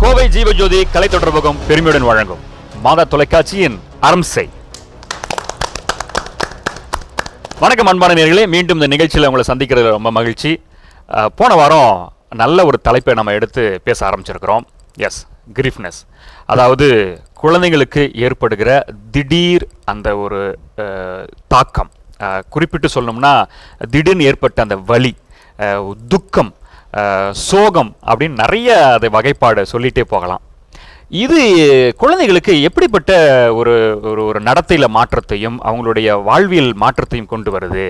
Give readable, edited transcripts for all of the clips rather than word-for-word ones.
கோவை ஜீவஜோதி கலை தொடர்பகம் பெருமையுடன் வழங்கும் மாதா தொலைக்காட்சியின் அரம்சை. வணக்கம் அன்பான நேயர்களே, மீண்டும் இந்த நிகழ்ச்சியில் உங்களை சந்திக்கிறது ரொம்ப மகிழ்ச்சி. போன வாரம் நல்ல ஒரு தலைப்பை நம்ம எடுத்து பேச ஆரம்பிச்சிருக்கிறோம். எஸ், கிரீஃப்னஸ், அதாவது குழந்தைங்களுக்கு ஏற்படுகிற திடீர் அந்த ஒரு தாக்கம். குறிப்பிட்டு சொல்லணும்னா திடீர்னு ஏற்பட்ட அந்த வலி, துக்கம், சோகம் அப்படின்னு நிறைய அதை வகைப்பாடு சொல்லிகிட்டே போகலாம். இது குழந்தைகளுக்கு எப்படிப்பட்ட ஒரு ஒரு நடத்தையில் மாற்றத்தையும் அவங்களுடைய வாழ்வியல் மாற்றத்தையும் கொண்டு வருது?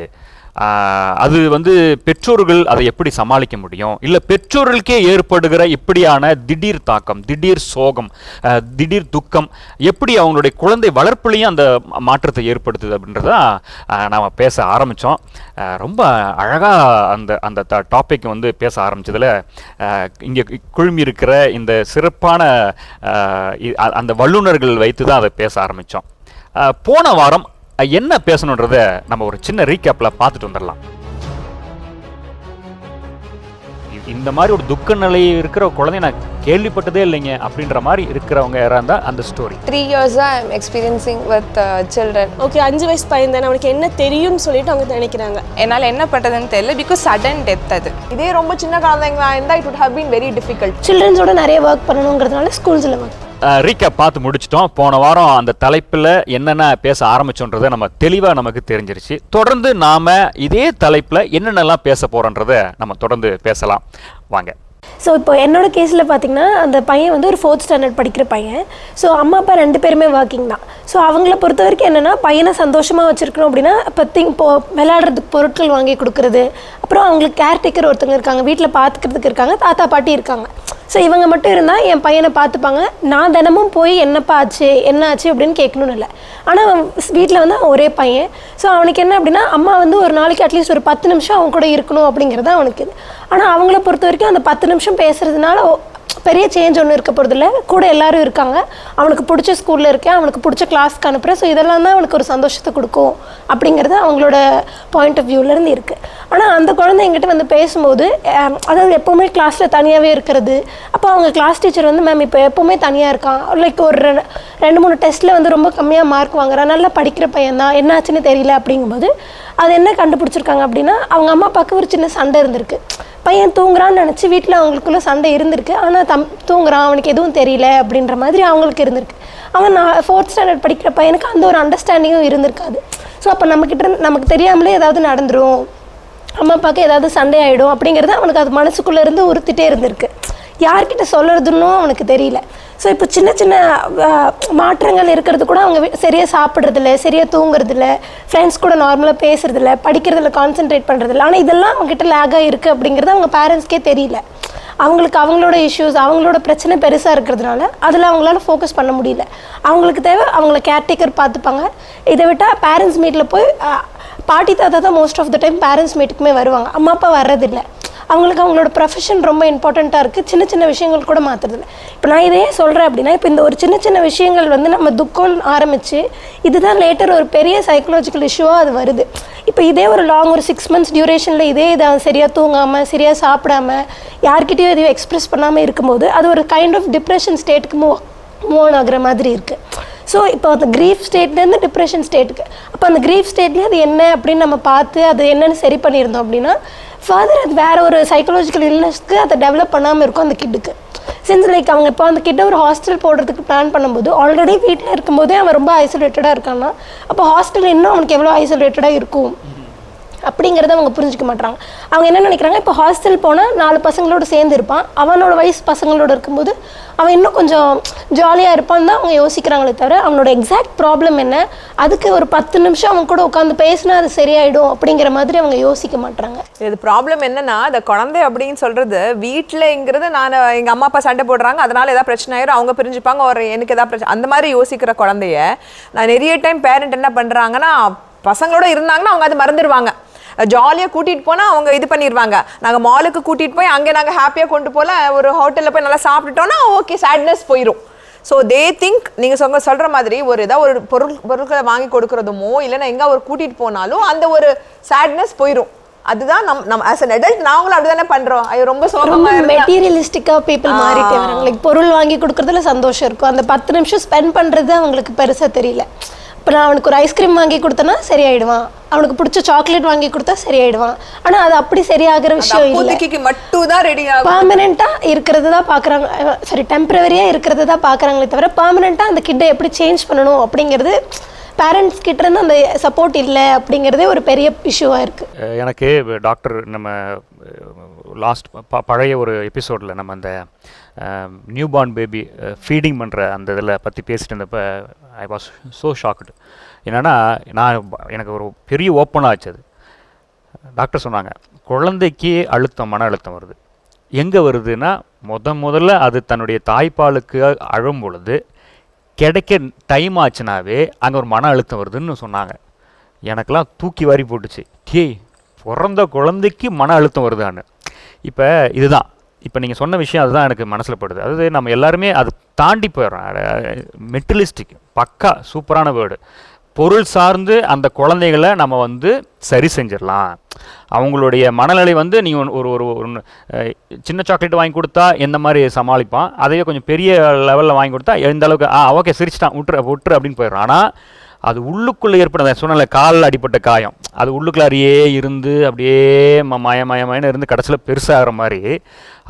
அது பெற்றோர்கள் அதை எப்படி சமாளிக்க முடியும்? இல்லை பெற்றோர்களுக்கே ஏற்படுகிற இப்படியான திடீர் தாக்கம், திடீர் சோகம், திடீர் துக்கம் எப்படி அவங்களுடைய குழந்தை வளர்ப்புலையும் அந்த மாற்றத்தை ஏற்படுத்துது அப்படின்றதான் நாம் பேச ஆரம்பித்தோம். ரொம்ப அழகாக அந்த டாபிக் பேச ஆரம்பித்ததில் இங்கே குழுமி இருக்கிற இந்த சிறப்பான அந்த வல்லுநர்கள் வைத்து தான் அதை பேச ஆரம்பித்தோம். போன வாரம் என்ன பேசணுன்றத நம்ம ஒரு சின்ன ரீகேப்ல பார்த்துட்டு வந்துடலாம். இந்த மாதிரி ஒரு துக்க நிலை இருக்கிற குழந்தை நான் கேள்விப்பட்டதே இல்லைங்க அப்படின்ற மாதிரி இருக்கிறவங்க யாராக அந்த story. 3 years I am experiencing with children. Okay, 5 வயசு பையன் தானே, அவனுக்கு என்ன தெரியும்னு சொல்லிட்டு அவங்க நினைக்கிறாங்க. என்னால் என்ன பண்ணுறதுன்னு தெரியல, பிகாஸ் சடன் டெத். அது இதே ரொம்ப சின்ன குழந்தைங்களா இருந்தால் it would have been very difficult. சில்ட்ரன்ஸோட நிறைய ஒர்க் பண்ணணுங்கிறதுனால ஸ்கூல்ஸில் ஒர்க் ரீகேப் பார்த்து முடிச்சிட்டோம். போன வாரம் அந்த தலைப்பில் என்னென்ன பேச ஆரம்பிச்சோன்றதை நம்ம தெளிவாக நமக்கு தெரிஞ்சிருச்சு. தொடர்ந்து நாம் இதே தலைப்பில் என்னென்னலாம் பேச போகிறோன்றதை நம்ம தொடர்ந்து பேசலாம். வாங்க. ஸோ இப்போ என்னோட கேஸில் பார்த்தீங்கன்னா அந்த பையன் ஒரு 4th ஸ்டாண்டர்ட் படிக்கிற பையன். ஸோ அம்மா அப்பா 2 பேருமே ஒர்க்கிங் தான். ஸோ அவங்கள பொறுத்த வரைக்கும் என்னென்னா பையனை சந்தோஷமாக வச்சுருக்கணும் அப்படின்னா இப்போ விளையாடுறதுக்கு பொருட்கள் வாங்கி கொடுக்குறது, அப்புறம் அவங்களுக்கு கேர்டேக்கர் ஒருத்தங்க இருக்காங்க, வீட்டில் பார்த்துக்கிறதுக்கு இருக்காங்க, தாத்தா பாட்டி இருக்காங்க. ஸோ இவங்க மட்டும் இருந்தால் என் பையனை பார்த்துப்பாங்க. நான் தினமும் போய் என்னப்பா ஆச்சு என்ன ஆச்சு அப்படின்னு கேட்கணும்னு இல்லை. ஆனால் வீட்டில் அவன் ஒரே பையன். ஸோ அவனுக்கு என்ன அப்படின்னா அம்மா ஒரு நாளைக்கு அட்லீஸ்ட் ஒரு 10 நிமிஷம் அவங்க கூட இருக்கணும் அப்படிங்கிறது அவனுக்கு இது. ஆனால் அவங்கள பொறுத்த வரைக்கும் அந்த 10 நிமிஷம் பேசுகிறதுனால பெரிய சேஞ்ச் ஒன்றும் இருக்க போகிறதில்ல. கூட எல்லோரும் இருக்காங்க, அவனுக்கு பிடிச்ச ஸ்கூலில் இருக்கேன், அவனுக்கு பிடிச்ச கிளாஸ்க்கு அனுப்புகிறேன். ஸோ இதெல்லாம் தான் அவனுக்கு ஒரு சந்தோஷத்தை கொடுக்கும் அப்படிங்கிறது அவங்களோட பாயிண்ட் ஆஃப் வியூவிலேருந்து இருக்குது. ஆனால் அந்த குழந்தை எங்கிட்ட பேசும்போது, அதாவது எப்போவுமே கிளாஸில் தனியாகவே இருக்கிறது. அப்போ அவங்க கிளாஸ் டீச்சர் மேம் இப்போ எப்போவுமே தனியாக இருக்கான், லைக் ஒரு 2-3 டெஸ்ட்டில் ரொம்ப கம்மியாக மார்க் வாங்குறான், நல்லா படிக்கிற பையன் தான், என்னாச்சுன்னு தெரியல அப்படிங்கும்போது அது என்ன கண்டுபிடிச்சிருக்காங்க அப்படின்னா அவங்க அம்மா அப்பாவுக்கு ஒரு சின்ன சண்டை இருந்திருக்கு. பையன் தூங்குறான்னு நினச்சி வீட்டில் அவங்களுக்குள்ள சண்டை இருந்திருக்கு. ஆனால் தூங்குறான், அவனுக்கு எதுவும் தெரியல அப்படின்ற மாதிரி அவங்களுக்கு இருந்திருக்கு. அவன் 4th ஸ்டாண்டர்ட் படிக்கிற பையனுக்கு அந்த ஒரு அண்டர்ஸ்டாண்டிங்கும் இருந்திருக்காது. ஸோ அப்போ நமக்கு தெரியாமலே ஏதாவது நடந்துடும், அம்மா அப்பாவுக்கு ஏதாவது சண்டை ஆகிடும் அப்படிங்கிறது அவனுக்கு அது மனசுக்குள்ளே இருந்து உறுத்திட்டே இருந்திருக்கு. யார்கிட்ட சொல்கிறதுன்னு அவனுக்கு தெரியல. ஸோ இப்போ சின்ன சின்ன மாற்றங்கள் இருக்கிறது கூட அவங்க சரியாக சாப்பிட்றதில்ல, சரியாக தூங்குறதில்ல, ஃப்ரெண்ட்ஸ் கூட நார்மலாக பேசுறதில்ல, படிக்கிறதில்ல கான்சென்ட்ரேட் பண்ணுறதில்ல. ஆனால் இதெல்லாம் அவங்ககிட்ட லேகாக இருக்குது அப்படிங்கிறது அவங்க பேரண்ட்ஸ்க்கே தெரியல. அவங்களுக்கு அவங்களோட இஷ்யூஸ், அவங்களோட பிரச்சனை பெருசாக இருக்கிறதுனால அதில் அவங்களால ஃபோக்கஸ் பண்ண முடியல. அவங்களுக்கு தேவை அவங்கள கேர்டேக்கர் பார்த்துப்பாங்க. இதை விட்டால் பேரண்ட்ஸ் மீட்டில் போய் பாட்டி தாத்தா தான் most of the time parents மீட்டுக்குமே வருவாங்க, அம்மா அப்பா வர்றதில்லை. அவங்களுக்கு அவங்களோட ப்ரொஃபஷன் ரொம்ப இம்பார்ட்டண்ட்டாக இருக்குது, சின்ன சின்ன விஷயங்கள் கூட மாற்றுறதில்ல. இப்போ நான் இதையே சொல்கிறேன் அப்படின்னா, இப்போ இந்த ஒரு சின்ன சின்ன விஷயங்கள் நம்ம துக்கம் ஆரம்பித்து இதுதான் லேட்டர் ஒரு பெரிய சைக்கலாஜிக்கல் இஷ்யூவாக அது வருது. இப்போ இதே ஒரு லாங் ஒரு 6 months டியூரேஷனில் இதே இதை சரியாக தூங்காமல் சரியாக சாப்பிடாமல் யார்கிட்டையும் எதையும் எக்ஸ்ப்ரெஸ் பண்ணாமல் இருக்கும்போது அது ஒரு கைண்ட் ஆஃப் டிப்ரெஷன் ஸ்டேட்டுக்கு மூவ் ஆன் ஆகிற மாதிரி இருக்குது. ஸோ இப்போ அந்த க்ரீஃப் ஸ்டேட்லேருந்து டிப்ரெஷன் ஸ்டேட்டுக்கு, அப்போ அந்த க்ரீஃப் ஸ்டேட்லேயே அது என்ன அப்படின்னு நம்ம பார்த்து அது என்னென்னு சரி பண்ணியிருந்தோம் அப்படின்னா ஃபர்தர் அது வேறு ஒரு சைக்கலாஜிக்கல் இல்னஸ்க்கு அதை டெவலப் பண்ணாமல் இருக்கும் அந்த கிட்டுக்கு. சின்ஸ் லைக் அவங்க இப்போ அந்த கிட்ட ஒரு ஹாஸ்டல் போடுறதுக்கு பிளான் பண்ணும்போது ஆல்ரெடி வீட்டில் இருக்கும்போதே அவன் ரொம்ப ஐசோலேட்டடாக இருக்கான்னா அப்போ ஹாஸ்டல் இன்னும் அவனுக்கு எவ்வளோ ஐசோலேட்டடாக இருக்கும் அப்படிங்கிறத அவங்க புரிஞ்சிக்க மாட்டாங்க. அவங்க என்ன நினைக்கிறாங்க, இப்போ ஹாஸ்டல் போனால் 4 பசங்களோடு சேர்ந்து இருப்பான், அவனோட வயசு பசங்களோடு இருக்கும்போது அவன் இன்னும் கொஞ்சம் ஜாலியாக இருப்பான்னு தான் அவங்க யோசிக்கிறாங்களே தவிர அவனோட எக்ஸாக்ட் ப்ராப்ளம் என்ன, அதுக்கு ஒரு 10 நிமிஷம் அவன் கூட உட்காந்து பேசினா அது சரியாயிடும் அப்படிங்கிற மாதிரி அவங்க யோசிக்க மாட்டாங்க. இது ப்ராப்ளம் என்னன்னா, அந்த குழந்தை அப்படின்னு சொல்றது வீட்டிலங்கிறது நான் எங்கள் அம்மா அப்பா சண்டை போடுறாங்க அதனால ஏதாவது பிரச்சனை ஆயிரும், அவங்க பிரிஞ்சுப்பாங்க, ஒரு எனக்கு ஏதாவது பிரச்சனை அந்த மாதிரி யோசிக்கிற குழந்தைய நான் நிறைய டைம் பேரண்ட் என்ன பண்ணுறாங்கன்னா, பசங்களோட இருந்தாங்கன்னா அவங்க அது மறந்துடுவாங்க. ஜாலியாக கூட்டிகிட்டு போனால் அவங்க இது பண்ணிடுவாங்க. நாங்கள் மாலுக்கு கூட்டிகிட்டு போய் அங்கே நாங்கள் ஹாப்பியாக கொண்டு போகல, ஒரு ஹோட்டலில் போய் நல்லா சாப்பிட்டுட்டோன்னா ஓகே சேட்னஸ் போயிடும். ஸோ தே திங்க் நீங்கள் சொல்கிற மாதிரி ஒரு ஏதாவது ஒரு பொருட்களை வாங்கி கொடுக்குறதுமோ இல்லைன்னா எங்கே ஒரு கூட்டிகிட்டு போனாலும் அந்த ஒரு சேட்னஸ் போயிடும். அதுதான் நம்ம ஆஸ் அன் அடல்ட் நாங்களும் அப்படிதானே பண்றோம். ஐயோ ரொம்ப சோகமா இருந்தா மெட்டீரியலிஸ்டிக்கா பீப்புள் மாறிட்டே வராங்க. லைக் பொருள் வாங்கி கொடுக்கறதுல சந்தோஷம் இருக்கும், அந்த 10 நிமிஷம் ஸ்பெண்ட் பண்றது அவங்களுக்கு பெருசா தெரியல. இப்போ நான் அவனுக்கு ஒரு ஐஸ்கிரீம் வாங்கி கொடுத்தேன்னா சரியாயிடுவான், அவனுக்கு பிடிச்ச சாக்லேட் வாங்கி கொடுத்தா சரியாயிடுவான். ஆனா அது அப்படி சரியாகிற விஷயம் இல்லை. அப்போதைக்கு மட்டும் தான் ரெடி ஆகும். பெர்மனெண்டா இருக்கிறது தான் பாக்குறாங்க, சாரி டெம்பரவரியா இருக்கிறது தான் பாக்குறாங்களே தவிர பெர்மனெண்டா அந்த கிட்டை எப்படி சேஞ்ச் பண்ணணும் அப்படிங்கிறது பேரண்ட்ஸ் கிட்ட இருந்து அந்த சப்போர்ட் இல்லை அப்படிங்கிறதே ஒரு பெரிய இஷ்யூவாக இருக்குது. எனக்கு டாக்டர் நம்ம லாஸ்ட் பழைய ஒரு எபிசோடில் நம்ம அந்த நியூ பார்ன் பேபி ஃபீடிங் பண்ணுற அந்த இதில் பற்றி பேசிட்டு இருந்தப்போ ஐ வாஸ் ஸோ ஷாக்டு. என்னென்னா எனக்கு ஒரு பெரிய ஓப்பனாக ஆச்சு. அது டாக்டர் சொன்னாங்க, குழந்தைக்கு மன அழுத்தம் வருது. எங்கே வருதுன்னா முதல்ல அது தன்னுடைய தாய்ப்பாலுக்கு அழும் பொழுது கிடைக்க டைம் ஆச்சுனாவே அங்கே ஒரு மன அழுத்தம் வருதுன்னு சொன்னாங்க. எனக்கெல்லாம் தூக்கி வாரி போட்டுச்சு. பிறந்த குழந்தைக்கு மன அழுத்தம் வருதான்னு. இப்போ இதுதான் இப்போ நீங்கள் சொன்ன விஷயம் அதுதான் எனக்கு மனசில் படுது. அதாவது நம்ம எல்லாருமே அது தாண்டி போயிடுறோம். மெட்டலிஸ்டிக் பக்கா சூப்பரான வேர்டு. பொருள் சார்ந்து அந்த குழந்தைகளை நம்ம சரி செஞ்சிடலாம். அவங்களுடைய மனநிலை நீங்கள் ஒரு சின்ன சாக்லேட் வாங்கி கொடுத்தா எந்த மாதிரி சமாளிப்பான், அதையே கொஞ்சம் பெரிய லெவலில் வாங்கி கொடுத்தா எந்த அளவுக்கு ஓகே சிரிச்சிட்டான் விட்டுரு அப்படின்னு போயிடும். ஆனால் அது உள்ளுக்குள்ளே ஏற்பட சொன்னல காலில் அடிப்பட்ட காயம், அது உள்ளுக்குள்ளாரியே இருந்து அப்படியே மயமயன்னு இருந்து கடைசியில் பெருசாகிற மாதிரி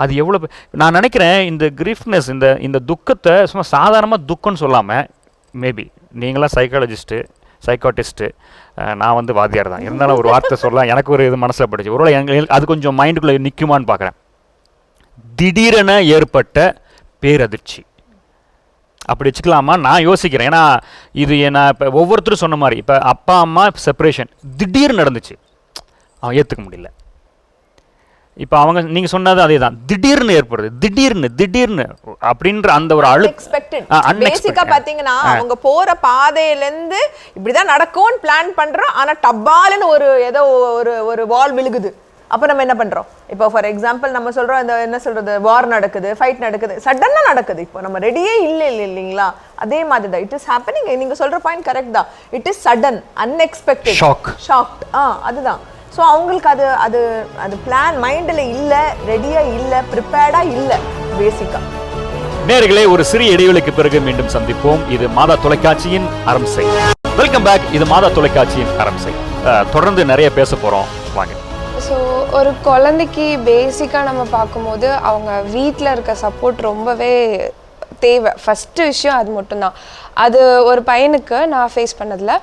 அது எவ்வளோ. நான் நினைக்கிறேன் இந்த கிரீஃப்னஸ் இந்த துக்கத்தை சும்மா சாதாரணமாக துக்கம்னு சொல்லாமல், மேபி நீங்களாம் சைக்காலஜிஸ்ட்டு சைக்காட்டிஸ்ட்டு, நான் வாத்தியார் தான் இருந்தாலும் ஒரு வார்த்தை சொல்ல எனக்கு ஒரு இது மனசில் பட்டுச்சு. ஒருவேளை எங்களுக்கு அது கொஞ்சம் மைண்டுக்குள்ளே நிற்குமான்னு பார்க்குறேன். திடீரென ஏற்பட்ட பேரதிர்ச்சி அப்படி வச்சுக்கலாமா நான் யோசிக்கிறேன். ஏன்னா இது நான் இப்போ ஒவ்வொருத்தரும் சொன்ன மாதிரி இப்போ அப்பா அம்மா செப்பரேஷன் திடீர்னு நடந்துச்சு, அவன் ஏற்றுக்க முடியல. இப்போ நீங்கள் சொன்னது அதே தான், திடீர்னு ஏற்படுது, திடீர்னு அப்படின்ற அந்த ஒரு பேசிக்கா பாத்தீங்கன்னா அவங்க போற பாதையிலேருந்து இப்படிதான் நடக்கும்னு பிளான் பண்றோம். ஆனா டப்பாலுன்னு ஏதோ ஒரு வால் விழுகுது. அப்போ நம்ம என்ன பண்றோம்? இப்போ ஃபார் எக்ஸாம்பிள் நம்ம சொல்றோம், இந்த என்ன சொல்றது, வார் நடக்குது, ஃபைட் நடக்குது, சடனா நடக்குது. இப்போ நம்ம ரெடியே இல்லைங்களா? அதே மாதிரி தான் இட் இஸ் ஹேப்பனிங். நீங்க சொல்ற பாயிண்ட் கரெக்ட் தான். It is sudden, unexpected, shocked. அதுதான். ஸோ அவங்களுக்கு அது பிளான் மைண்டில் இல்லை, ரெடியாக இல்லை, ப்ரிப்பேர்டாக இல்லை பேசிக்காக. நேயர்களே, ஒரு சிறிய இடைவெளிக்கு பிறகு மீண்டும் சந்திப்போம். இது மாதா தொலைக்காட்சியின் அரம்சை. Welcome back. இது மாதா தொலைக்காட்சியின் அரம்சை. தொடர்ந்து நிறைய பேச போகிறோம், வாங்க. ஸோ ஒரு குழந்தைக்கு பேசிக்காக நம்ம பார்க்கும்போது அவங்க வீட்டில் இருக்க சப்போர்ட் ரொம்பவே தேவை. ஃபஸ்ட்டு விஷயம் அது மட்டும்தான். அது ஒரு பையனுக்கு நான் ஃபேஸ் பண்ணதில்,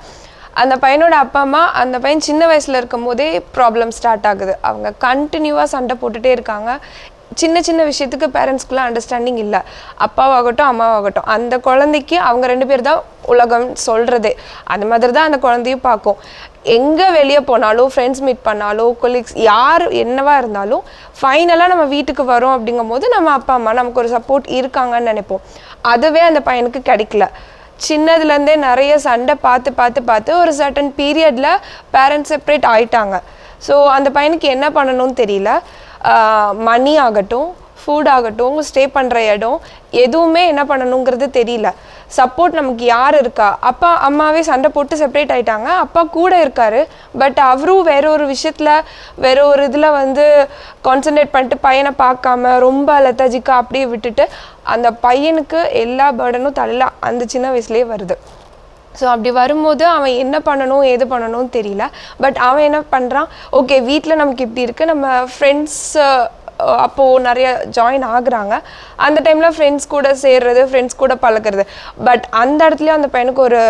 அந்த பையனோட அப்பா அம்மா அந்த பையன் சின்ன வயசில் இருக்கும் போதே ப்ராப்ளம் ஸ்டார்ட் ஆகுது. அவங்க கண்டினியூவாக சண்டை போட்டுகிட்டே இருக்காங்க. சின்ன விஷயத்துக்கு பேரண்ட்ஸ்குள்ளே அண்டர்ஸ்டாண்டிங் இல்லை. அப்பாவாகட்டும் அம்மாவாகட்டும், அந்த குழந்தைக்கு அவங்க 2 பேர் தான் உலகம் சொல்கிறதே. அந்த மாதிரி தான் அந்த குழந்தையும் பார்க்கும். எங்கே வெளியே போனாலும், ஃப்ரெண்ட்ஸ் மீட் பண்ணாலும், கொலீக்ஸ் யார் என்னவா இருந்தாலும், ஃபைனலாக நம்ம வீட்டுக்கு வரோம் அப்படிங்கும் போது நம்ம அப்பா அம்மா நமக்கு ஒரு சப்போர்ட் இருக்காங்கன்னு நினைப்போம். அதுவே அந்த பையனுக்கு கிடைக்கல. சின்னதுலேருந்தே நிறைய சண்டை பார்த்து ஒரு சர்டன் பீரியடில் பேரண்ட்ஸ் செப்பரேட் ஆகிட்டாங்க. ஸோ அந்த பையனுக்கு என்ன பண்ணணும்னு தெரியல. மணி ஆகட்டும், ஃபுட் ஆகட்டும், ஸ்டே பண்ணுற இடம், எதுவுமே என்ன பண்ணணுங்கிறது தெரியல. சப்போர்ட் நமக்கு யார் இருக்கா? அப்பா அம்மாவே சண்டை போட்டு செப்பரேட் ஆகிட்டாங்க. அப்பா கூட இருக்கார், பட் அவரும் வேற ஒரு விஷயத்தில் வேற ஒரு இதில் கான்சன்ட்ரேட் பண்ணிட்டு பையனை பார்க்காம ரொம்ப லெத்தஜிக்காக அப்படியே விட்டுட்டு அந்த பையனுக்கு எல்லா பேர்டனும் தலையில் அந்த சின்ன வயசுலேயே வருது. ஸோ அப்படி வரும்போது அவன் என்ன பண்ணணும் ஏது பண்ணணும்னு தெரியல. பட் அவன் என்ன பண்ணுறான், ஓகே வீட்டில் நமக்கு இப்படி இருக்குது, நம்ம ஃப்ரெண்ட்ஸ் அப்போது நிறைய ஜாயின் ஆகுறாங்க. அந்த டைமில் ஃப்ரெண்ட்ஸ் கூட சேர்றது, ஃப்ரெண்ட்ஸ் கூட பழக்கிறது. பட் அந்த இடத்துலையும் அந்த பையனுக்கு ஒரு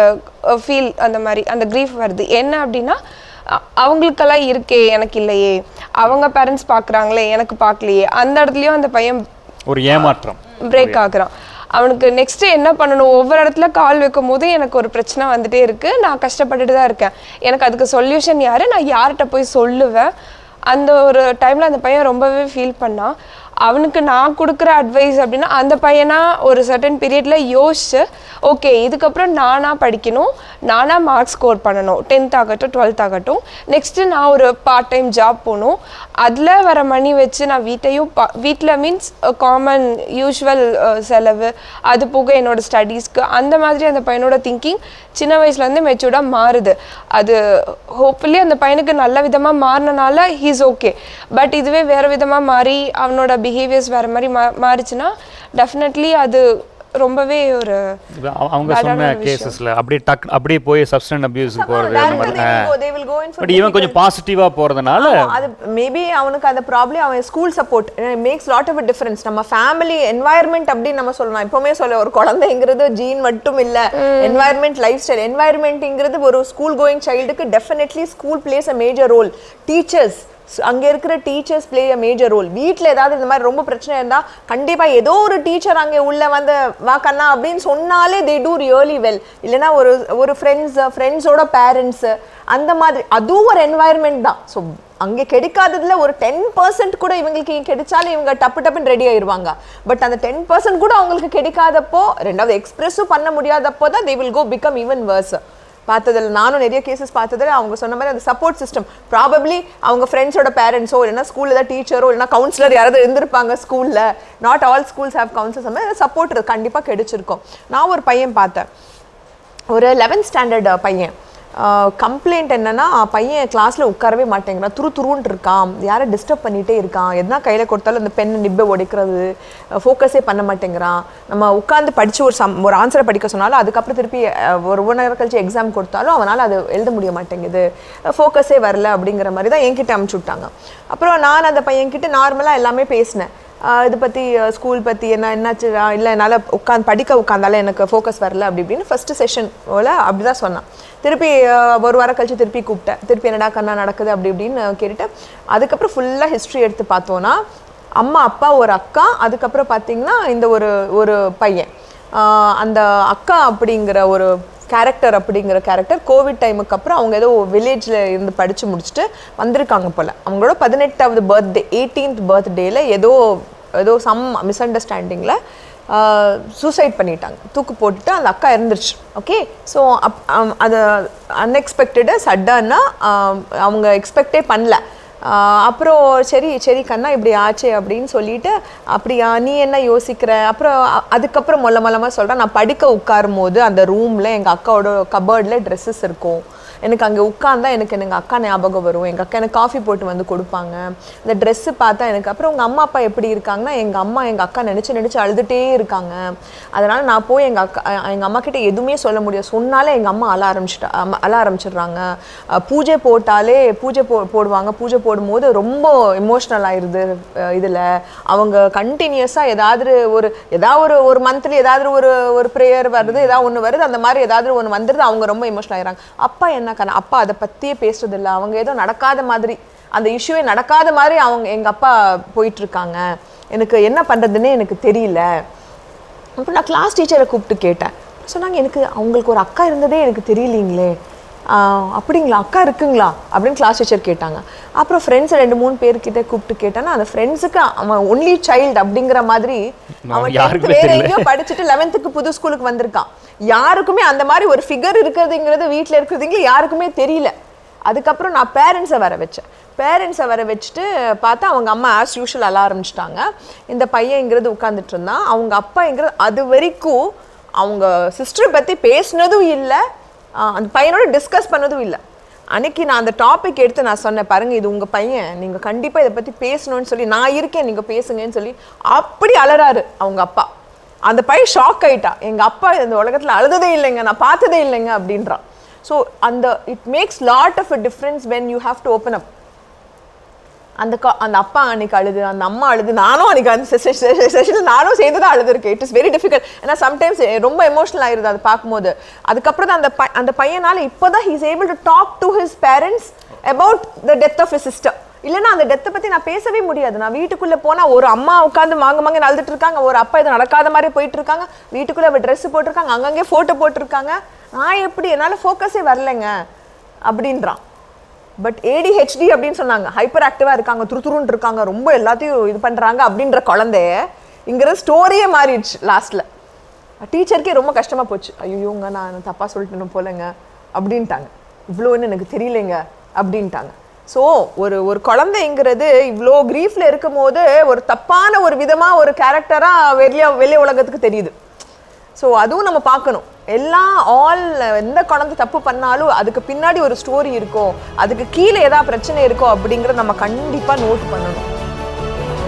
ஃபீல், அந்த மாதிரி அந்த க்ரீஃப் வருது. என்ன அப்படின்னா, அவங்களுக்கெல்லாம் இருக்கே எனக்கு இல்லையே, அவங்க பேரண்ட்ஸ் பார்க்குறாங்களே எனக்கு பார்க்கலையே. அந்த இடத்துலையும் அந்த பையன் ஒரு ஏமாற்றம் பிரேக் ஆகுறான். அவனுக்கு நெக்ஸ்ட்டு என்ன பண்ணணும், ஒவ்வொரு இடத்துல கால் வைக்கும் போது எனக்கு ஒரு பிரச்சனை வந்துட்டே இருக்குது, நான் கஷ்டப்பட்டுட்டு தான் இருக்கேன், எனக்கு அதுக்கு சொல்யூஷன் யார், நான் யார்கிட்ட போய் சொல்லுவேன். அந்த ஒரு டைமில் அந்த பையன் ரொம்பவே ஃபீல் பண்ணான். அவனுக்கு நான் கொடுக்குற அட்வைஸ் அப்படின்னா அந்த பையனா ஒரு சர்டன் பீரியடில் யோசிச்சு ஓகே இதுக்கப்புறம் நானாக படிக்கணும், நானாக மார்க்ஸ் ஸ்கோர் பண்ணணும், 10th ஆகட்டும் 12th ஆகட்டும். நெக்ஸ்ட்டு நான் ஒரு பார்ட் டைம் ஜாப் போகணும், அதில் வர மணி வச்சு நான் வீட்டில் மீன்ஸ் காமன் யூஷுவல் செலவு, அது போக என்னோட ஸ்டடீஸ்க்கு, அந்த மாதிரி அந்த பையனோட திங்கிங் சின்ன வயசுலேருந்து மெச்சூர்டாக மாறுது. அது ஹோப்ஃபுல்லி அந்த பையனுக்கு நல்ல விதமாக மாறினால ஹீஸ் ஓகே. பட் இதுவே வேறு விதமாக மாறி அவனோட பிஹேவியர்ஸ் வேறு மாதிரி மாறிச்சுன்னா டெஃபினெட்லி அது ரொம்பவே ஒரு அவங்க சொன்ன கேசஸ்ல அப்படியே போய் சப்ஸ்டன்ஸ் அபியூஸ் போறது அந்த மாதிரி. பட் இவன் கொஞ்சம் பாசிட்டிவா போறதுனால அது மேபி அவனுக்கு அந்த ப்ராப்ளம் அவன் school support makes lot of difference. நம்ம ஃபேமிலி என்வாயர்மெண்ட் அப்படின்னு நம்ம சொல்லலாம். எப்பவுமே சொல்ல ஒரு குழந்தைங்கிறது ஜீன் மட்டும் இல்ல, என்வாயர்மெண்ட் லைஃப் ஸ்டைல். என்வாயர்மெண்ட்ங்கிறது ஒரு ஸ்கூல் கோயிங் சைல்டுக்கு definitely school place a major role. Teachers, அங்கே இருக்கிற teachers play a major role. வீட்டில் ஏதாவது இந்த மாதிரி ரொம்ப பிரச்சனை இருந்தால் கண்டிப்பாக ஏதோ ஒரு டீச்சர் அங்கே உள்ள வந்து வா கண்ணா அப்படின்னு சொன்னாலே தே டூ ரியலி வெல். இல்லைன்னா ஒரு ஃப்ரெண்ட்ஸோட பேரண்ட்ஸு அந்த மாதிரி அதுவும் ஒரு என்வாயர்மெண்ட் தான். ஸோ அங்கே கிடைக்காததுல ஒரு 10% கூட இவங்களுக்கு கிடைச்சாலும் இவங்க டப்புன்னு ரெடி ஆயிடுவாங்க. பட் அந்த 10% கூட அவங்களுக்கு கிடைக்காதப்போ, ரெண்டாவது எக்ஸ்பிரஸும் பண்ண முடியாதப்போ தான் they will go become even worse. பார்த்ததில் நானும் நிறைய கேசஸ் பார்த்ததில் அவங்க சொன்ன மாதிரி அந்த சப்போர்ட் சிஸ்டம் ப்ராபப்ளி அவங்க ஃப்ரெண்ட்ஸோட பேரண்ட்ஸோ இல்லைனா ஸ்கூலில் ஏதாவது டீச்சரோ இல்லைனா கவுன்சிலர் யாராவது இருந்திருப்பாங்க ஸ்கூலில். Not all schools have counsellors. அந்த மாதிரி சப்போர்ட் கண்டிப்பாக கிடைச்சிருக்கும். நான் ஒரு பையன் பார்த்தேன், ஒரு 11th ஸ்டாண்டர்ட் பையன். கம்ப்ளைண்ட் என்னன்னா பையன் கிளாஸ்ல உட்காரவே மாட்டேங்கிறான், துருன்னு இருக்கான், யாரை டிஸ்டர்ப் பண்ணிட்டே இருக்கான், எதனா கையில கொடுத்தாலும் அந்த பென் நிப்பை உடைக்கிறது, ஃபோக்கஸே பண்ண மாட்டேங்கிறான். நம்ம உட்காந்து படிச்சு ஒரு ஆன்சரை படிக்க சொன்னாலும் அதுக்கப்புறம் திருப்பி ஒரு 1 hour கழிச்சு எக்ஸாம் கொடுத்தாலும் அவனால் அது எழுத முடிய மாட்டேங்குது, ஃபோக்கஸே வரல அப்படிங்கிற மாதிரி தான் என்கிட்ட அனுப்பிச்சு விட்டாங்க. அப்புறம் நான் அந்த பையன்கிட்ட நார்மலாக எல்லாமே பேசினேன். இது பற்றி ஸ்கூல் பற்றி என்னாச்சு, இல்லை என்னால் படிக்க உட்காந்தாலும் எனக்கு ஃபோக்கஸ் வரல அப்படி இப்படின்னு ஃபஸ்ட்டு செஷன் போல் அப்படி தான் சொன்னான். திருப்பி ஒரு வாரம் கழிச்சு திருப்பி கூப்பிட்டேன். திருப்பி என்னடா கண்ணா நடக்குது அப்படி இப்படின்னு கேட்டுட்டு அதுக்கப்புறம் ஃபுல்லாக ஹிஸ்ட்ரி எடுத்து பார்த்தோன்னா அம்மா அப்பா ஒரு அக்கா, அதுக்கப்புறம் பார்த்தீங்கன்னா இந்த ஒரு பையன். அந்த அக்கா அப்படிங்கிற ஒரு கேரக்டர் கோவிட் டைமுக்கு அப்புறம் அவங்க ஏதோ வில்லேஜில் இருந்து படித்து முடிச்சுட்டு வந்திருக்காங்க போல். அவங்களோட 18th பர்த்டே 18th பர்த்டேயில் ஏதோ சம் மிஸ் அண்டர்ஸ்டாண்டிங்கில் சூசைட் பண்ணிட்டாங்க, தூக்கு போட்டுட்டு அந்த அக்கா இருந்துருச்சு. ஓகே, ஸோ அது அன்எக்ஸ்பெக்டடாக சடனாக அவங்க எக்ஸ்பெக்டே பண்ணல. அப்புறம் சரி கண்ணா இப்படி ஆச்சு அப்படின்னு சொல்லிட்டு, அப்படியா நீ என்ன யோசிக்கிற? அப்புறம் அதுக்கப்புறம் மொல்லமாக சொல்கிறேன், நான் படிக்க உட்காரும் போது அந்த ரூமில் எங்கள் அக்காவோட கபர்டில் ட்ரெஸ்ஸஸ் இருக்கும். எனக்கு அங்கே உட்காந்தா எனக்கு எங்கள் அக்கா ஞாபகம் வரும். எங்கள் அக்கா எனக்கு காஃபி போட்டு வந்து கொடுப்பாங்க. இந்த ட்ரெஸ்ஸு பார்த்தா எனக்கு. அப்புறம் உங்கள் அம்மா அப்பா எப்படி இருக்காங்கன்னா, எங்கள் அக்கா நினச்சி அழுதுகிட்டே இருக்காங்க. அதனால் நான் போய் எங்கள் அம்மா கிட்டே எதுவுமே சொல்ல முடியாது. சொன்னாலே எங்கள் அம்மா அழ ஆரம்பிச்சிடுறாங்க. பூஜை போட்டாலே போடுவாங்க. பூஜை போடும்போது ரொம்ப எமோஷ்னல் ஆயிடுது. இதில் அவங்க கண்டினியூஸாக ஏதாவது ஒரு மந்த்லி ஏதாவது ஒரு ப்ரேயர் வருது, ஏதாவது ஒன்று வருது, அந்த மாதிரி ஏதாவது ஒன்று வந்துடுது, அவங்க ரொம்ப எமோஷ்னல் ஆயிடுறாங்க. அப்பா என்ன அப்பா அதை பற்றியே பேசுறது இல்லை. அவங்க ஏதோ நடக்காத மாதிரி, அந்த இஷ்யூவே நடக்காத மாதிரி எங்கள் அப்பா போயிட்டு இருக்காங்க. எனக்கு என்ன பண்ணுறதுன்னே எனக்கு தெரியல. அப்போ நான் கிளாஸ் டீச்சரை கூப்பிட்டு கேட்டேன். சொன்னாங்க எனக்கு அவங்களுக்கு ஒரு அக்கா இருந்ததே எனக்கு தெரியலீங்களே. அப்படிங்களா, அக்கா இருக்குங்களா அப்படின்னு கிளாஸ் டீச்சர் கேட்டாங்க. அப்புறம் ஃப்ரெண்ட்ஸ் 2-3 பேர்கிட்ட கூப்பிட்டு கேட்டானா அந்த ஃப்ரெண்ட்ஸுக்கு அவன் ஒன்லி சைல்டு அப்படிங்கிற மாதிரி அவன் வேற எங்கேயோ படிச்சுட்டு 11th புது ஸ்கூலுக்கு வந்திருக்கான். யாருக்குமே அந்த மாதிரி ஒரு ஃபிகர் இருக்கிறதுங்கிறது வீட்டில் இருக்கிறதுங்களே யாருக்குமே தெரியல. அதுக்கப்புறம் நான் பேரண்ட்ஸை வர வச்சுட்டு பார்த்தா அவங்க அம்மா ஆஸ் யூஷுவல் அழ ஆரம்பிச்சிட்டாங்க. இந்த பையன்ங்கிறது உட்காந்துட்டு இருந்தான். அவங்க அப்பாங்கிறது அது வரைக்கும் அவங்க சிஸ்டரை பற்றி பேசினதும் இல்லை, அந்த பையனோட டிஸ்கஸ் பண்ணதும் இல்லை. அன்னைக்கு நான் அந்த டாபிக் எடுத்து நான் சொன்னேன், பாருங்க இது உங்கள் பையன், நீங்கள் கண்டிப்பாக இதை பற்றி பேசணும்னு சொல்லி நான் இருக்கேன், நீங்கள் பேசுங்கன்னு சொல்லி அப்படி அலறாரு அவங்க அப்பா. அந்த பையன் ஷாக் ஆயிட்டா, எங்கள் அப்பா இந்த உலகத்தில் அழுததே இல்லைங்க, நான் பார்த்ததே இல்லைங்க அப்படின்றான். So it makes lot of a difference when you have to open up. அந்த அப்பா அன்னைக்கு அழுது, அந்த அம்மா அழுது, நானும் அன்னைக்கு அந்த செஷனில் நானும் சேர்ந்து தான் அழுதுருக்கேன். It is very difficult. ஏன்னா சம்டைம்ஸ் ரொம்ப எமோஷனல் ஆயிருது அதை பார்க்கும்போது. அதுக்கப்புறம் தான் அந்த பையனால் இப்போ தான் he's able to talk to his parents about the death of his sister. இல்லைன்னா அந்த டெத்தை பற்றி நான் பேசவே முடியாது. நான் வீட்டுக்குள்ளே போனால் ஒரு அம்மா உட்காந்து மாங்க அழுதுட்டு இருக்காங்க, ஒரு அப்பா இது நடக்காத மாதிரி போயிட்டு இருக்காங்க, வீட்டுக்குள்ளே அவள் ட்ரெஸ் போட்டிருக்காங்க, அங்கங்கே ஃபோட்டோ போட்டிருக்காங்க. நான் எப்படி என்னால் ஃபோக்கஸே வரலைங்க அப்படின்றான். பட் ADHD அப்படின்னு சொன்னாங்க, ஹைப்பர் ஆக்டிவாக இருக்காங்க, துருத்துருன்னு இருக்காங்க, ரொம்ப எல்லாத்தையும் இது பண்ணுறாங்க அப்படின்ற குழந்தைய இங்கிற ஸ்டோரியே மாறிடுச்சு லாஸ்ட்டில். டீச்சருக்கே ரொம்ப கஷ்டமாக போச்சு. ஐயோங்க நான் தப்பாக சொல்லிட்டேன்னு போலங்க அப்படின்ட்டாங்க. இவ்வளோன்னு எனக்கு தெரியலைங்க அப்படின்ட்டாங்க. ஸோ ஒரு குழந்தைங்கிறது இவ்வளோ க்ரீஃபில் இருக்கும் போது ஒரு தப்பான ஒரு விதமாக ஒரு கேரக்டராக வெளியே உலகத்துக்கு தெரியுது. ஸோ அதுவும் நம்ம பார்க்கணும். எந்த குழந்தை தப்பு பண்ணாலும் அதுக்கு பின்னாடி ஒரு ஸ்டோரி இருக்கும், அதுக்கு கீழே ஏதாவது பிரச்சனை இருக்கும் அப்படிங்கிறத நம்ம கண்டிப்பாக நோட் பண்ணணும்.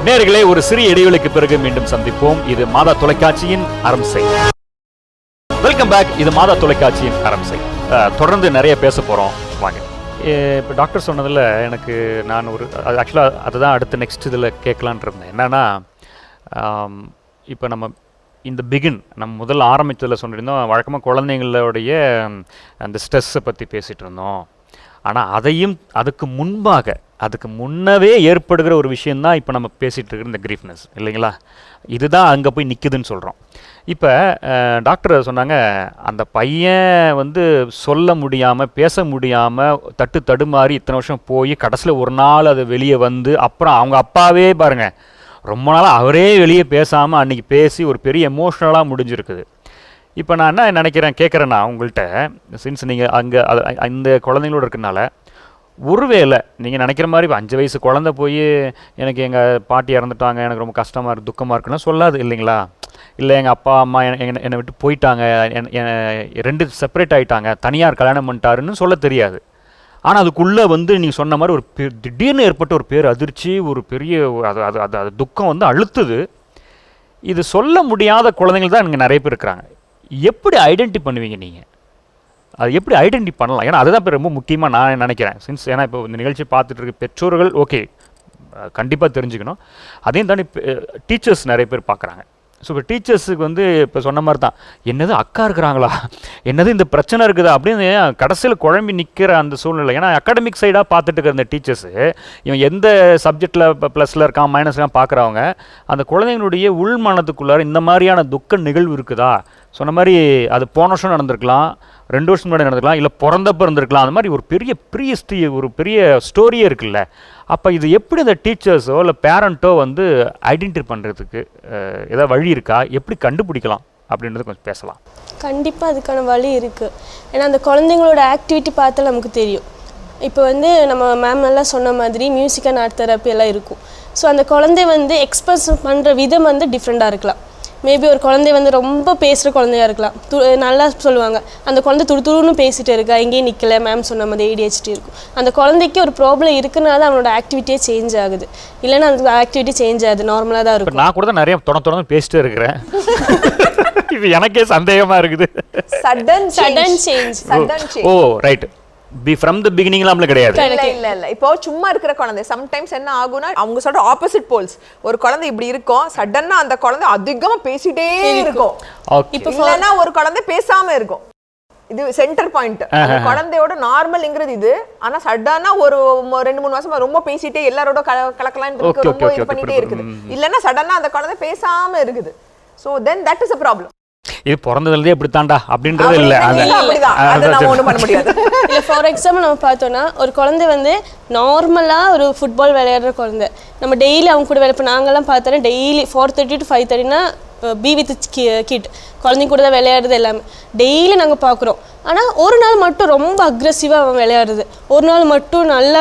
நேயர்களே, ஒரு சிறிய இடைவெளிக்கு பிறகு மீண்டும் சந்திப்போம். இது மாதா தொலைக்காட்சியின் அரம்சை. Welcome back. இது மாதா தொலைக்காட்சியின் அரம்சை. தொடர்ந்து நிறைய பேச போகிறோம், வாங்க. இப்போ டாக்டர் சொன்னதில் எனக்கு நான் ஆக்சுவலாக அதுதான் அடுத்து நெக்ஸ்ட் இதில் கேட்கலான் இருந்தேன். என்னென்னா, இப்போ நம்ம இந்த நம்ம முதல்ல ஆரம்பித்ததில் சொல்லியிருந்தோம், வழக்கமாக குழந்தைங்களுடைய அந்த ஸ்ட்ரெஸ்ஸை பற்றி பேசிகிட்டு இருந்தோம். ஆனால் அதுக்கு முன்னவே ஏற்படுகிற ஒரு விஷயந்தான் இப்போ நம்ம பேசிகிட்டு இருக்கிற இந்த கிரீஃப்னஸ் இல்லைங்களா? இதுதான் அங்கே போய் நிற்குதுன்னு சொல்கிறோம். இப்போ டாக்டர் சொன்னாங்க, அந்த பையன் சொல்ல முடியாமல் பேச முடியாமல் தடுமாறி இத்தனை வருஷம் போய் கடைசியில் ஒரு நாள் அது வெளியே வந்து அப்புறம் அவங்க அப்பாவே பாருங்கள் ரொம்ப நாளாக அவரே வெளியே பேசாமல் அன்றைக்கி பேசி ஒரு பெரிய எமோஷ்னலாக முடிஞ்சிருக்குது. இப்போ நான் என்ன நினைக்கிறேன், கேட்குறேன்னா உங்கள்கிட்ட, சின்ஸ் நீங்கள் அங்கே அந்த குழந்தைங்களோட இருக்கனால, ஒருவேளை நீங்கள் நினைக்கிற மாதிரி இப்போ 5 வயசு குழந்தை போய் எனக்கு எங்கள் பாட்டி இறந்துட்டாங்க, எனக்கு ரொம்ப கஷ்டமாக இருக்குது, துக்கமாக இருக்குன்னா சொல்லாது இல்லைங்களா? இல்லை எங்கள் அப்பா அம்மா என்னை விட்டு போயிட்டாங்க, 2 செப்பரேட் ஆகிட்டாங்க, தனியார் கல்யாணம் பண்ணிட்டாருன்னு சொல்ல தெரியாது. ஆனால் அதுக்குள்ளே நீங்கள் சொன்ன மாதிரி ஒரு திடீர்னு ஏற்பட்ட ஒரு பேர் அதிர்ச்சி, ஒரு பெரிய அது துக்கம் அழுத்துது. இது சொல்ல முடியாத குழந்தைங்கள் தான் இங்கே நிறைய பேர் இருக்கிறாங்க. எப்படி ஐடென்டி பண்ணுவீங்க நீங்கள்? அது எப்படி ஐடென்டி பண்ணலாம்? ஏன்னா அதுதான் இப்போ ரொம்ப முக்கியமாக நான் நினைக்கிறேன். ஏன்னா இப்போ இந்த நிகழ்ச்சி பார்த்துட்டு இருக்க பெற்றோர்கள் ஓகே கண்டிப்பாக தெரிஞ்சுக்கணும். அதையும் தாண்டி டீச்சர்ஸ் நிறைய பேர் பார்க்குறாங்க. ஸோ இப்போ டீச்சர்ஸுக்கு இப்போ சொன்ன மாதிரி தான், என்னது அக்கா இருக்கிறாங்களா, என்னது இந்த பிரச்சனை இருக்குதா அப்படின்னு கடைசியில் குழம்பி நிற்கிற அந்த சூழ்நிலை. ஏன்னா அகாடமிக் சைடாக பார்த்துட்டு இருக்கிற அந்த டீச்சர்ஸு இவன் எந்த சப்ஜெக்டில் இப்போ ப்ளஸில் இருக்கான் மைனஸ்லாம் பார்க்குறவங்க, அந்த குழந்தைங்களுடைய உள்மனத்துக்குள்ளார இந்த மாதிரியான துக்க நிகழ்வு இருக்குதா, சொன்ன மாதிரி அது போன வருஷம் நடந்திருக்கலாம், 2 வருஷம் முன்னாடி நடந்திருக்கலாம், இல்லை பிறந்தப்போ இருந்திருக்கலாம், அந்த மாதிரி ஒரு பெரிய ஒரு பெரிய ஸ்டோரியே இருக்குல்ல. அப்போ இது எப்படி அந்த டீச்சர்ஸோ இல்லை பேரண்ட்டோ ஐடென்டிஃபை பண்ணுறதுக்கு ஏதாவது வழி இருக்கா, எப்படி கண்டுபிடிக்கலாம் அப்படின்றது கொஞ்சம் பேசலாம். கண்டிப்பாக அதுக்கான வழி இருக்குது. ஏன்னா அந்த குழந்தைங்களோட ஆக்டிவிட்டி பார்த்தா நமக்கு தெரியும். இப்போ நம்ம மேம் எல்லாம் சொன்ன மாதிரி மியூசிக் அண்ட் ஆர்ட் தெரப்பி எல்லாம் இருக்கும். ஸோ அந்த குழந்தை எக்ஸ்பிரஸ் பண்ணுற விதம் டிஃப்ரெண்ட்டாக இருக்கலாம். மேபி ஒரு குழந்தை ரொம்ப பேசுகிற குழந்தையா இருக்கலாம், நல்லா சொல்லுவாங்க அந்த குழந்தை துருன்னு பேசிகிட்டு இருக்கா, எங்கேயும் நிற்கலை, மேம் சொன்ன மாதிரி ADHD இருக்கும். அந்த குழந்தைக்கு ஒரு ப்ராப்ளம் இருக்குனால அவனோட ஆக்டிவிட்டியே சேஞ்ச் ஆகுது, இல்லைன்னா அந்த ஆக்டிவிட்டி சேஞ்ச் ஆகுது, நார்மலாக தான் இருக்கும். நான் கூட தான் நிறைய தொடர்ந்து பேசிட்டே இருக்கிறேன். இது எனக்கே சந்தேகமாக இருக்குது. Sudden change. Oh right. From the beginning நம்மள கிடையாது. இல்ல இப்போ சும்மா இருக்கிற குழந்தை சம்டைம்ஸ் என்ன ஆகும்னா அவங்க சொல்ற ஆப்போசிட் போல்ஸ். ஒரு குழந்தை இப்படி இருக்கும், சடனா அந்த குழந்தை அதிகமா பேசிட்டே இருக்கும். இப்போ இல்லனா ஒரு குழந்தை பேசாம இருக்கும். இது சென்டர் பாயிண்ட். அந்த குழந்தையோட நார்மல்ங்கிறது இது. ஆனா சடனா ஒரு 2-3 மாசமா ரொம்ப பேசிட்டே எல்லாரோட கலக்கலான்னு இருக்கு, ரொம்ப இது பண்ணிட்டே இருக்குது. இல்லனா சடனா அந்த குழந்தை பேசாம இருக்குது. So then that is a problem. இது பிறந்ததுலேருந்தே இப்படித்தாண்டா அப்படின்றது இல்லை. இல்லை ஃபார் எக்ஸாம்பிள் நம்ம பார்த்தோன்னா ஒரு குழந்தை நார்மலாக ஒரு ஃபுட்பால் விளையாடுற குழந்தை, நம்ம டெய்லி அவங்க கூட இப்போ நாங்கள்லாம் பார்த்தோன்னா daily 4:30 to 5:30 be with kid குழந்தைங்க கூட தான் விளையாடுறது எல்லாமே டெய்லி நாங்கள் பார்க்குறோம். ஆனால் ஒரு நாள் மட்டும் ரொம்ப அக்ரெசிவாக அவன் விளையாடுறது, ஒரு நாள் மட்டும் நல்லா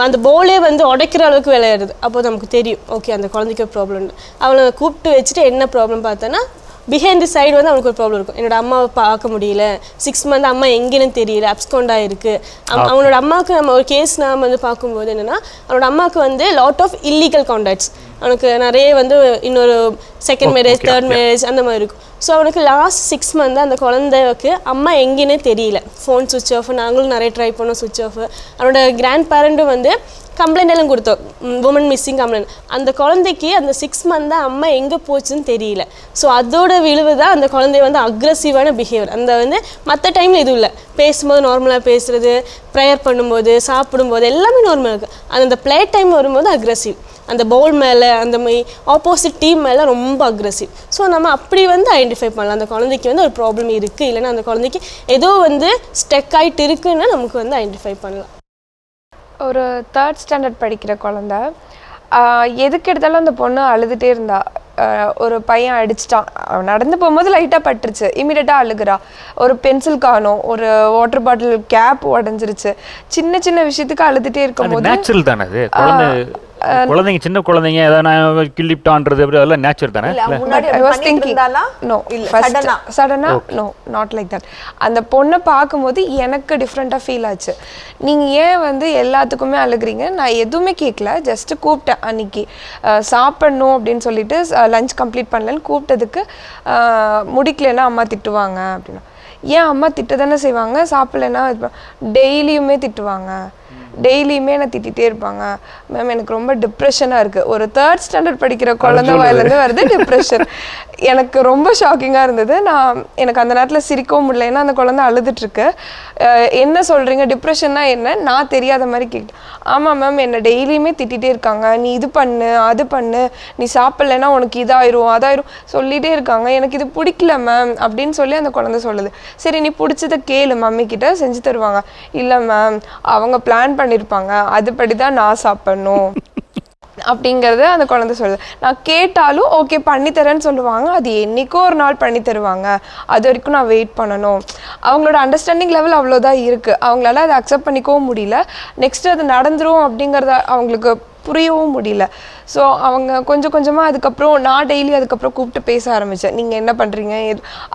அந்த போலே உடைக்கிற அளவுக்கு விளையாடுறது. அப்போது நமக்கு தெரியும் ஓகே அந்த குழந்தைக்கு ஒரு ப்ராப்ளம். அவனை கூப்பிட்டு வச்சுட்டு என்ன ப்ராப்ளம் பார்த்தோன்னா பிஹைண்ட் தி சைடு அவனுக்கு ஒரு ப்ராப்ளம் இருக்கும். என்னோட அம்மாவை பார்க்க முடியல, 6 months அம்மா எங்கேன்னு தெரியல, அப்ஸ்கொண்டாக இருக்குது. அவனோட அம்மாவுக்கு நம்ம ஒரு கேஸ் நாம் பார்க்கும்போது என்னென்னா அவனோட அம்மாவுக்கு லாட் ஆஃப் இல்லீகல் கான்டாக்ட்ஸ், அவனுக்கு நிறைய இன்னொரு செகண்ட் மேரேஜ், தேர்ட் மேரேஜ் அந்த மாதிரி இருக்கும். ஸோ அவனுக்கு லாஸ்ட் 6 months அந்த குழந்தைக்கு அம்மா எங்கேன்னே தெரியல, ஃபோன் சுவிட்ச் ஆஃப், நாங்களும் நிறைய ட்ரை பண்ணோம் சுவிட்ச் ஆஃப். அவனோட கிராண்ட் பேரண்ட்டும் கம்ப்ளைண்ட் எல்லாம் கொடுத்தோம், உமன் மிஸ்ஸிங் கம்ப்ளைண்ட். அந்த குழந்தைக்கு அந்த 6 months தான் அம்மா எங்கே போச்சுன்னு தெரியல. ஸோ அதோட விளைவு தான் அந்த குழந்தை அக்ரெசிவான பிஹேவியர். அந்த மற்ற டைமில் எதுவும் இல்லை, பேசும்போது நார்மலாக பேசுகிறது, ப்ரேயர் பண்ணும்போது, சாப்பிடும்போது எல்லாமே நார்மலாக இருக்குது. அந்த ப்ளே டைம் வரும்போது அக்ரெசிவ், அந்த பவுல் மேலே அந்த மாதிரி ஆப்போசிட் டீம் மேலே ரொம்ப அக்ரெசிவ். ஸோ நம்ம அப்படி ஐடென்டிஃபை பண்ணலாம் அந்த குழந்தைக்கு ஒரு ப்ராப்ளம் இருக்குது, இல்லைன்னா அந்த குழந்தைக்கு ஏதோ ஸ்டெக் ஆகிட்டு இருக்குன்னு நமக்கு ஐடென்டிஃபை பண்ணலாம். ஒரு 3rd ஸ்டாண்டர்ட் படிக்கிற குழந்தை. எதுக்கு எடுத்தாலும் அந்த பொண்ணு அழுதுகிட்டே இருந்தா. ஒரு பையன் அடிச்சிட்டான், நடந்து போகும்போது லைட்டாக பட்டுருச்சு, இமீடியட்டாக அழுகுறா. ஒரு பென்சில் காணும், ஒரு வாட்டர் பாட்டில் கேப் உடஞ்சிருச்சு. சின்ன சின்ன விஷயத்துக்கு அழுதுகிட்டே இருக்கும்போது நேச்சுரல் தானே அது. குழந்தைங்க சின்ன குழந்தைங்க ஏதாவது கிள்ளிப்டான்றது அதெல்லாம் நேச்சர் தானே. சடனா நோ நாட் லைக் தட். அந்த பொண்ணை பார்க்கும்போது எனக்கு டிஃப்ரெண்ட்டாக ஃபீல் ஆச்சு. நீங்கள் ஏன் எல்லாத்துக்குமே அழுகுறீங்க? நான் எதுவுமே கேட்கல, ஜஸ்ட்டு கூப்பிட்டேன். அன்னைக்கு சாப்பிடணும் அப்படின்னு சொல்லிட்டு லஞ்ச் கம்ப்ளீட் பண்ணலன்னு கூப்பிட்டதுக்கு முடிக்கலன்னா அம்மா திட்டுவாங்க அப்படின்னா. ஏன் அம்மா திட்ட தானே செய்வாங்க, சாப்பிட்லன்னா டெய்லியுமே திட்டுவாங்க, டெய்லியுமே என்னை திட்டிகிட்டே இருப்பாங்க. மேம் எனக்கு ரொம்ப டிப்ரெஷனாக இருக்குது. ஒரு 3rd ஸ்டாண்டர்ட் படிக்கிற குழந்தை வாயிலேருந்து வருது டிப்ரெஷன். எனக்கு ரொம்ப ஷாக்கிங்காக இருந்தது. எனக்கு அந்த நேரத்தில் சிரிக்கவும் முடியல, ஏன்னா அந்த குழந்தை அழுதுட்டுருக்கு. என்ன சொல்கிறீங்க, டிப்ரெஷன்னா என்ன? நான் தெரியாத மாதிரி கேட்டேன். ஆமாம் மேம், என்னை டெய்லியுமே திட்டிகிட்டே இருக்காங்க, நீ இது பண்ணு அது பண்ணு, நீ சாப்பிட்லன்னா உனக்கு இதாயிரும் அதாயிரும் சொல்லிகிட்டே இருக்காங்க, எனக்கு இது பிடிக்கல மேம் அப்படின்னு சொல்லி அந்த குழந்தை சொல்லுது. சரி நீ பிடிச்சதை கேளு, மம்மி கிட்ட செஞ்சு தருவாங்க. இல்லை மேம், அவங்க பிளான் பண்ணியிருப்பாங்க, அதுபடி தான் நான் சாப்பிடணும் அப்படிங்கிறது அந்த குழந்தை சொல்லுது. நான் கேட்டாலும் ஓகே பண்ணித்தரேன்னு சொல்லுவாங்க. அது என்னைக்கோ ஒரு நாள் பண்ணி தருவாங்க, அது வரைக்கும் நான் வெயிட் பண்ணணும். அவங்களோட அண்டர்ஸ்டாண்டிங் லெவல் அவ்வளோதான் இருக்குது. அவங்களால அதை அக்செப்ட் பண்ணிக்கவும் முடியல. நெக்ஸ்ட் அது நடந்துரும் அப்படிங்கிறத அவங்களுக்கு புரியவும் முடியல. ஸோ அவங்க கொஞ்சம் கொஞ்சமாக அதுக்கப்புறம் நான் டெய்லி அதுக்கப்புறம் கூப்பிட்டு பேச ஆரம்பித்தேன். நீங்கள் என்ன பண்ணுறீங்க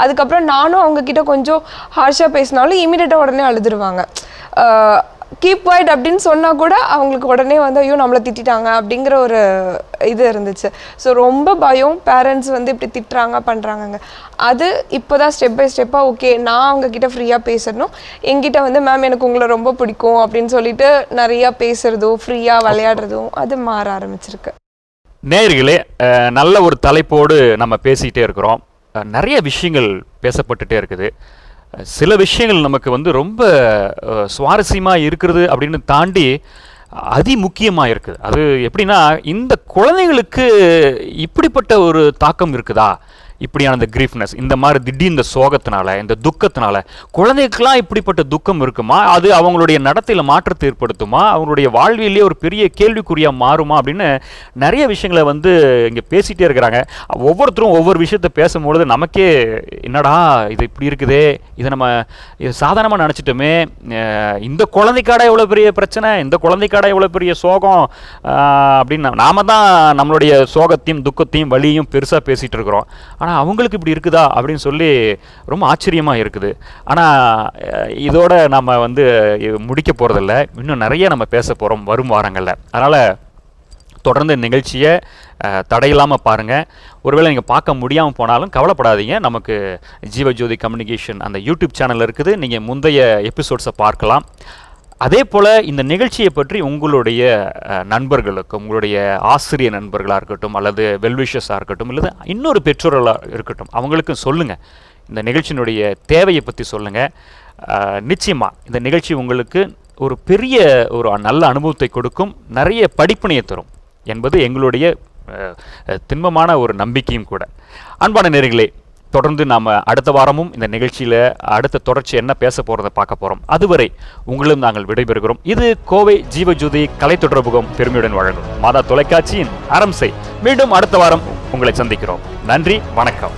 அதுக்கப்புறம் நானும் அவங்கக்கிட்ட கொஞ்சம் ஹார்ஷாக பேசினாலும் இமீடியட்டாக உடனே அழுதுருவாங்க. கீப் குவைட் அப்படின்னு சொன்னால் கூட அவங்களுக்கு உடனே ஐயோ நம்மளை திட்டாங்க அப்படிங்கிற ஒரு இது இருந்துச்சு. ஸோ ரொம்ப பயம், பேரண்ட்ஸ் இப்படி திட்டுறாங்க பண்ணுறாங்கங்க. அது இப்போ தான் ஸ்டெப் பை ஸ்டெப்பாக ஓகே நான் அவங்கக்கிட்ட ஃப்ரீயாக பேசணும். என்கிட்ட மேம் எனக்கு உங்களை ரொம்ப பிடிக்கும் அப்படின்னு சொல்லிட்டு நிறையா பேசுகிறதும் ஃப்ரீயாக விளையாடுறதும் அது மாற ஆரம்பிச்சிருக்கு. நேயர்களே, நல்ல ஒரு தலைப்போடு நம்ம பேசிக்கிட்டே இருக்கிறோம். நிறைய விஷயங்கள் பேசப்பட்டுட்டே இருக்குது. சில விஷயங்கள் நமக்கு ரொம்ப சுவாரஸ்யமாக இருக்கிறது அப்படின்னு தாண்டி அதிமுக்கியமாக இருக்குது. அது எப்படின்னா, இந்த குழந்தைங்களுக்கு இப்படிப்பட்ட ஒரு தாக்கம் இருக்குதா, இப்படியான இந்த கிரீஃப்னஸ், இந்த மாதிரி திடீர் இந்த சோகத்தினால, இந்த துக்கத்தினால குழந்தைக்கெல்லாம் இப்படிப்பட்ட துக்கம் இருக்குமா, அது அவங்களுடைய நடத்தையில் மாற்றத்தை ஏற்படுத்துமா, அவங்களுடைய வாழ்விலேயே ஒரு பெரிய கேள்விக்குறியாக மாறுமா அப்படின்னு நிறைய விஷயங்களை இங்கே பேசிகிட்டே இருக்கிறாங்க. ஒவ்வொருத்தரும் ஒவ்வொரு விஷயத்தை பேசும்பொழுது நமக்கே என்னடா இது இப்படி இருக்குதே, இதை நம்ம இது சாதாரணமாக நினச்சிட்டோமே, இந்த குழந்தைக்காட எவ்வளோ பெரிய பிரச்சனை, இந்த குழந்தைக்காட எவ்வளோ பெரிய சோகம் அப்படின்னு நாம தான் நம்மளுடைய சோகத்தையும் துக்கத்தையும் வலியும் பெருசாக பேசிகிட்டு இருக்கிறோம். ஆனால் அவங்களுக்கு இப்படி இருக்குதா அப்படின்னு சொல்லி ரொம்ப ஆச்சரியமாக இருக்குது. ஆனால் இதோட நம்ம முடிக்க போகிறதில்ல, இன்னும் நிறைய நம்ம பேச போகிறோம் வரும் வாரங்களில். அதனால் தொடர்ந்து நிகழ்ச்சியை தடையில்லாமல் பாருங்கள். ஒருவேளை நீங்கள் பார்க்க முடியாமல் போனாலும் கவலைப்படாதீங்க, நமக்கு ஜீவஜோதி கம்யூனிகேஷன் அந்த யூடியூப் சேனல் இருக்குது, நீங்கள் முந்தைய எபிசோட்ஸை பார்க்கலாம். அதே போல் இந்த நிகழ்ச்சியை பற்றி உங்களுடைய நண்பர்களுக்கு, உங்களுடைய ஆசிரியர் நண்பர்களாக இருக்கட்டும் அல்லது வெல்விஷஸாக இருக்கட்டும் அல்லது இன்னொரு பெற்றோர்களாக இருக்கட்டும், அவங்களுக்கும் சொல்லுங்கள், இந்த நிகழ்ச்சியினுடைய தேவையை பற்றி சொல்லுங்கள். நிச்சயமாக இந்த நிகழ்ச்சி உங்களுக்கு ஒரு பெரிய ஒரு நல்ல அனுபவத்தை கொடுக்கும், நிறைய படிப்பினையை தரும் என்பது எங்களுடைய திண்மமான ஒரு நம்பிக்கையும் கூட. அன்பான நேயர்களே, தொடர்ந்து நாம் அடுத்த வாரமும் இந்த நிகழ்ச்சியில் அடுத்த தொடர்ச்சி என்ன பேச போகிறத பார்க்க போகிறோம். அதுவரை உங்களும் நாங்கள் விடைபெறுகிறோம். இது கோவை ஜீவஜோதி கலை தொடர்புகம் பெருமையுடன் வழங்கும் மாதா தொலைக்காட்சியின் அரம்சை. மீண்டும் அடுத்த வாரம் உங்களை சந்திக்கிறோம். நன்றி, வணக்கம்.